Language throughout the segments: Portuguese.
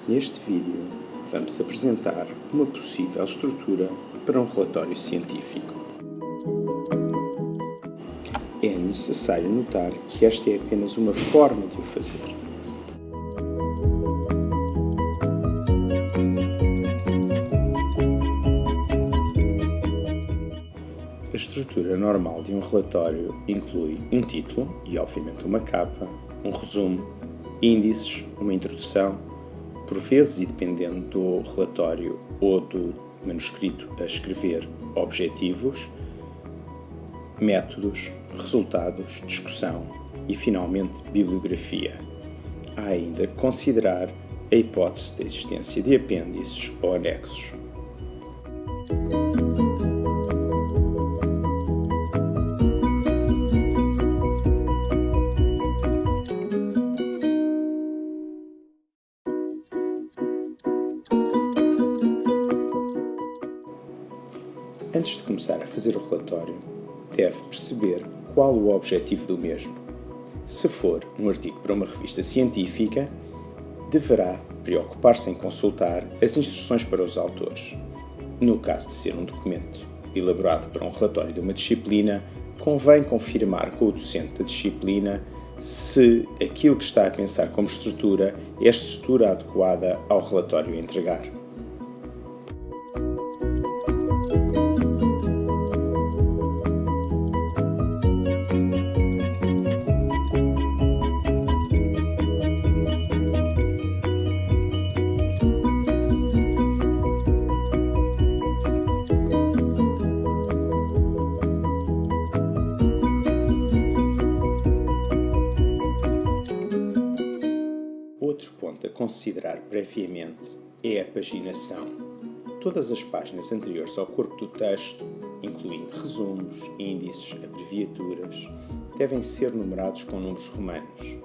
Neste vídeo, vamos apresentar uma possível estrutura para um relatório científico. É necessário notar que esta é apenas uma forma de o fazer. A estrutura normal de um relatório inclui um título e, obviamente, uma capa, um resumo, índices, uma introdução, por vezes, e dependendo do relatório ou do manuscrito a escrever, objetivos, métodos, resultados, discussão e, finalmente, bibliografia. Há ainda que considerar a hipótese da existência de apêndices ou anexos. Antes de começar a fazer o relatório, deve perceber qual o objetivo do mesmo. Se for um artigo para uma revista científica, deverá preocupar-se em consultar as instruções para os autores. No caso de ser um documento elaborado para um relatório de uma disciplina, convém confirmar com o docente da disciplina se aquilo que está a pensar como estrutura é a estrutura adequada ao relatório a entregar. Outro ponto a considerar previamente é a paginação. Todas as páginas anteriores ao corpo do texto, incluindo resumos, índices, abreviaturas, devem ser numerados com números romanos,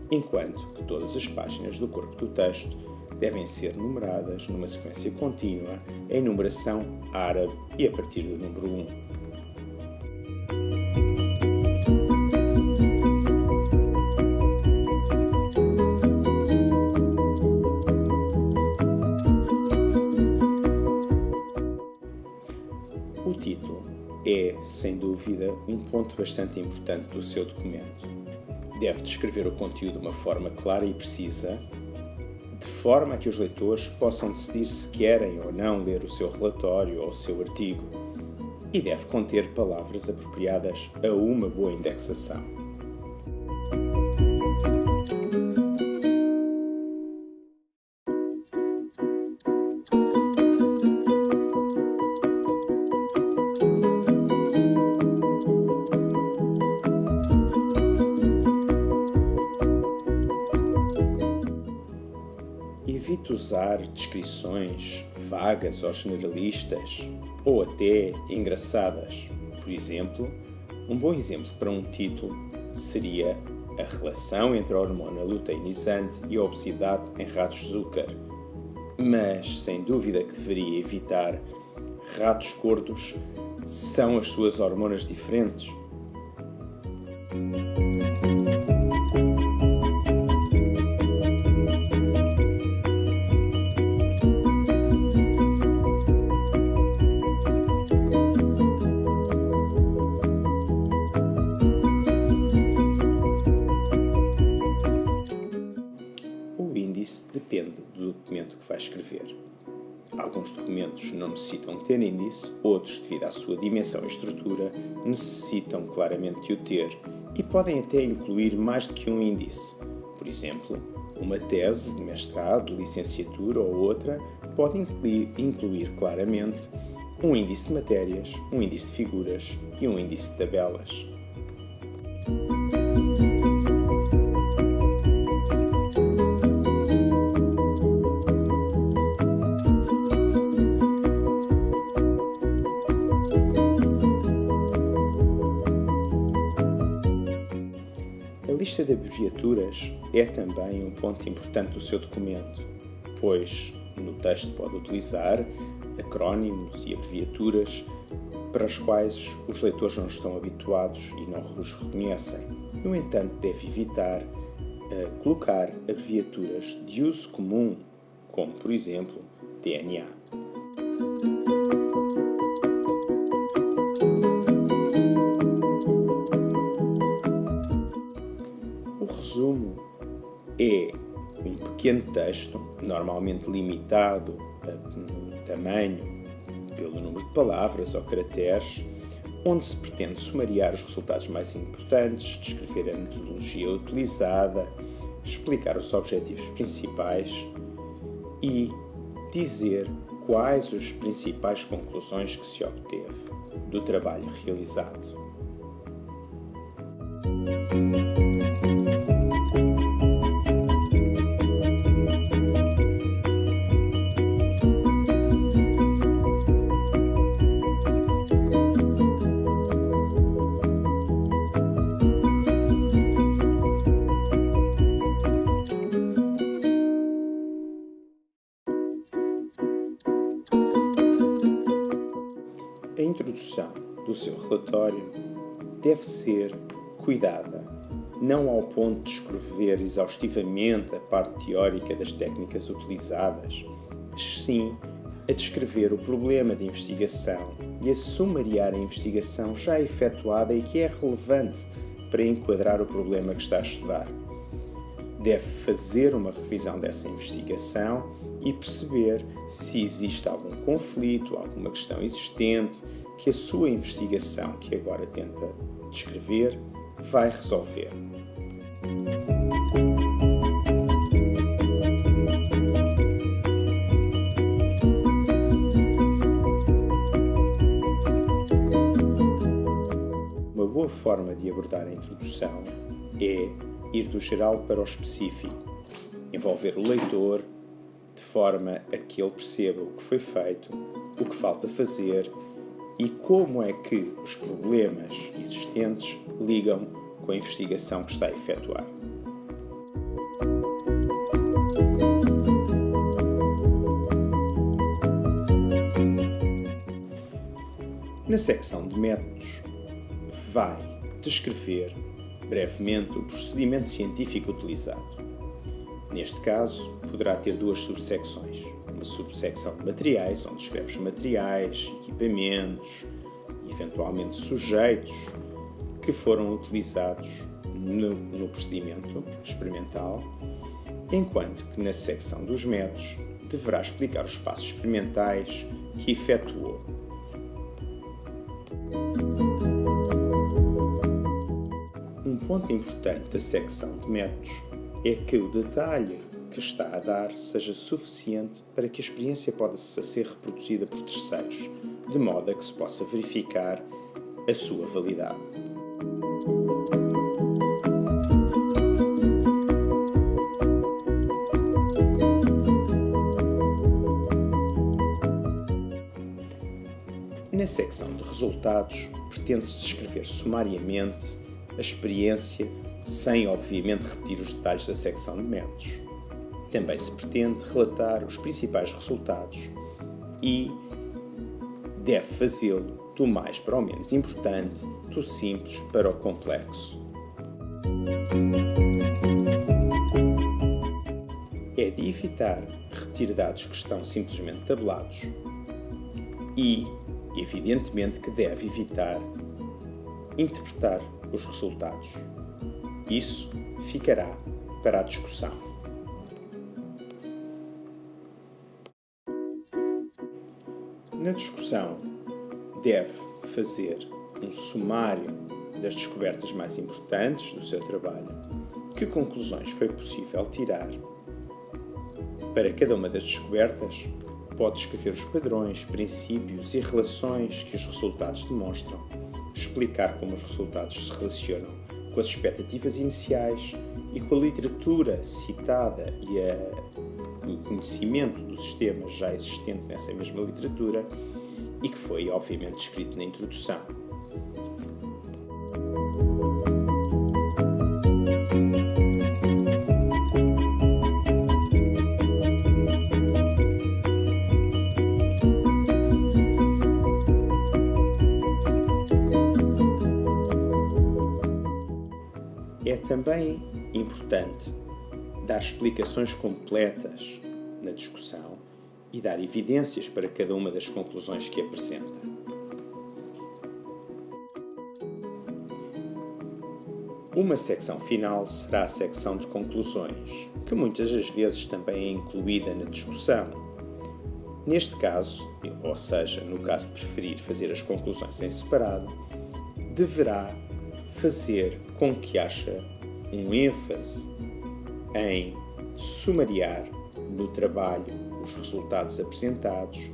enquanto que todas as páginas do corpo do texto devem ser numeradas numa sequência contínua em numeração árabe e a partir do número 1. O título é, sem dúvida, um ponto bastante importante do seu documento. Deve descrever o conteúdo de uma forma clara e precisa, de forma a que os leitores possam decidir se querem ou não ler o seu relatório ou o seu artigo, e deve conter palavras apropriadas a uma boa indexação. Evite usar descrições vagas ou generalistas ou até engraçadas. Por exemplo, um bom exemplo para um título seria a relação entre a hormona luteinizante e a obesidade em ratos Zucker. Mas, sem dúvida que deveria evitar ratos gordos são as suas hormonas diferentes. O índice depende do documento que vai escrever. Alguns documentos não necessitam ter índice, outros, devido à sua dimensão e estrutura, necessitam claramente de o ter e podem até incluir mais do que um índice. Por exemplo, uma tese de mestrado, licenciatura ou outra pode incluir claramente um índice de matérias, um índice de figuras e um índice de tabelas. A lista de abreviaturas é também um ponto importante do seu documento, pois no texto pode utilizar acrónimos e abreviaturas para as quais os leitores não estão habituados e não os reconhecem. No entanto, deve evitar colocar abreviaturas de uso comum, como, por exemplo, DNA. O resumo é um pequeno texto, normalmente limitado no tamanho pelo número de palavras ou caracteres, onde se pretende sumariar os resultados mais importantes, descrever a metodologia utilizada, explicar os objetivos principais e dizer quais as principais conclusões que se obteve do trabalho realizado. A introdução do seu relatório deve ser cuidada, não ao ponto de descrever exaustivamente a parte teórica das técnicas utilizadas, mas sim a descrever o problema de investigação e a sumariar a investigação já efetuada e que é relevante para enquadrar o problema que está a estudar. Deve fazer uma revisão dessa investigação e perceber se existe algum conflito, alguma questão existente que a sua investigação, que agora tenta descrever, vai resolver. Uma boa forma de abordar a introdução é ir do geral para o específico, envolver o leitor de forma a que ele perceba o que foi feito, o que falta fazer e como é que os problemas existentes ligam com a investigação que está a efetuar. Na secção de métodos, vai descrever brevemente o procedimento científico utilizado. Neste caso, poderá ter duas subsecções. Uma subsecção de materiais, onde descreve os materiais, equipamentos, eventualmente sujeitos que foram utilizados no procedimento experimental, enquanto que na secção dos métodos deverá explicar os passos experimentais que efetuou. Um ponto importante da secção de métodos é que o detalhe que está a dar seja suficiente para que a experiência possa ser reproduzida por terceiros, de modo a que se possa verificar a sua validade. Na secção de resultados, pretende-se descrever sumariamente a experiência, sem obviamente repetir os detalhes da secção de métodos. Também se pretende relatar os principais resultados e deve fazê-lo do mais para o menos importante, do simples para o complexo. É de evitar repetir dados que estão simplesmente tabelados e, evidentemente, que deve evitar interpretar os resultados. Isso ficará para a discussão. Na discussão, deve fazer um sumário das descobertas mais importantes do seu trabalho, que conclusões foi possível tirar. Para cada uma das descobertas, pode escrever os padrões, princípios e relações que os resultados demonstram, explicar como os resultados se relacionam com as expectativas iniciais e com a literatura citada e o conhecimento do sistema já existente nessa mesma literatura e que foi, obviamente, descrito na introdução. É também importante dar explicações completas na discussão e dar evidências para cada uma das conclusões que apresenta. Uma secção final será a secção de conclusões, que muitas das vezes também é incluída na discussão. Neste caso, ou seja, no caso de preferir fazer as conclusões em separado, deverá fazer com que haja um ênfase em sumariar no trabalho os resultados apresentados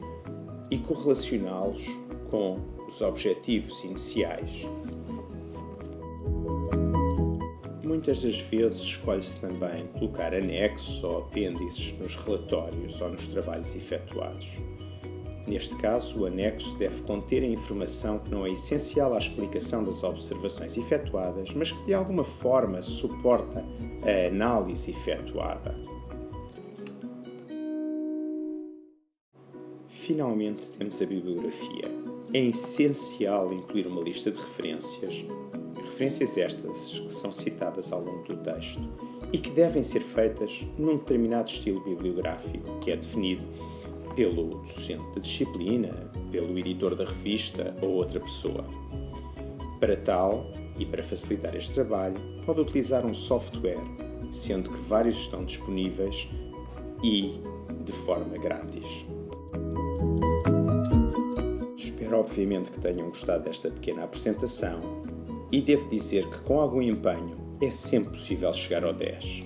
e correlacioná-los com os objetivos iniciais. Muitas das vezes escolhe-se também colocar anexos ou apêndices nos relatórios ou nos trabalhos efetuados. Neste caso, o anexo deve conter a informação que não é essencial à explicação das observações efetuadas, mas que de alguma forma suporta a análise efetuada. Finalmente, temos a bibliografia. É essencial incluir uma lista de referências estas que são citadas ao longo do texto e que devem ser feitas num determinado estilo bibliográfico, que é definido pelo docente da disciplina, pelo editor da revista ou outra pessoa. Para tal, e para facilitar este trabalho, pode utilizar um software, sendo que vários estão disponíveis e de forma grátis. Espero obviamente que tenham gostado desta pequena apresentação e devo dizer que com algum empenho é sempre possível chegar ao 10.